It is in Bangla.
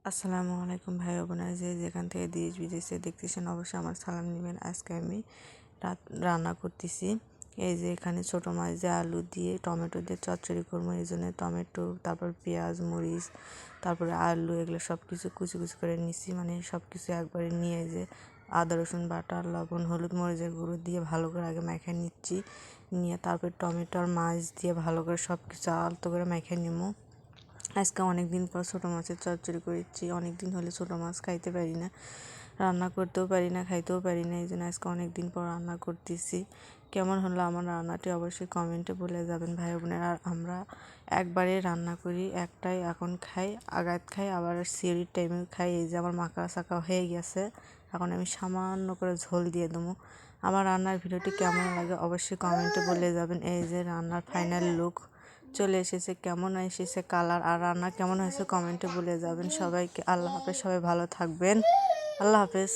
আসসালামু আলাইকুম ভাই বোনেরা, যে যেখান থেকে দেশ বিদেশে দেখতেছেন অবশ্যই আমার সালাম নেবেন। আজকে আমি রান্না করতেছি। এই যে এখানে ছোটো মাছ দিয়ে আলু দিয়ে টমেটো দিয়ে চচ্চড়ি করবো। এই জন্য টমেটো, তারপর পেঁয়াজ, মরিচ, তারপরে আলু, এগুলো সব কিছু কুচি কুচি করে নিচ্ছি। মানে সব কিছু একবারে নিয়ে যে আদা রসুন বাটা, লবণ, হলুদ, মরিচের গুঁড়ো দিয়ে ভালো করে আগে মেখে নিচ্ছি। নিয়ে তারপর টমেটো আর মাছ দিয়ে ভালো করে সব কিছু আলতো করে মেখে নিবো। আজকে অনেক দিন পর ছোটো মাছের চচ্চড়ি করেছি। অনেক দিন হলে ছোটো মাছ খাইতে পারি না, রান্না করতেও পারি না, খাইতেও পারি না। এই জন্য আজকে অনেক দিন পর রান্না করতেছি। কেমন হলো আমার রান্নাটি অবশ্যই কমেন্টে বলে যাবেন ভাই বোনেরা। আর আমরা একবারে রান্না করি, একটাই এখন খাই, আগাত খাই, আবার সিঁড়ির টাইমেও খাই। এই যে আমার মাখা চাকা হয়ে গেছে, এখন আমি সামান্য করে ঝোল দিয়ে দেবো। আমার রান্নার ভিডিওটি কেমন লাগে অবশ্যই কমেন্টে বলে যাবেন। এই যে রান্নার ফাইনাল লুক চলে এসেছে, কেমন এসেছে কালার, আর রান্না কেমন হয়েছে কমেন্টে বলে যাবেন। সবাইকে আল্লাহ হাফেজ, সবাই ভালো থাকবেন। আল্লাহ হাফেজ।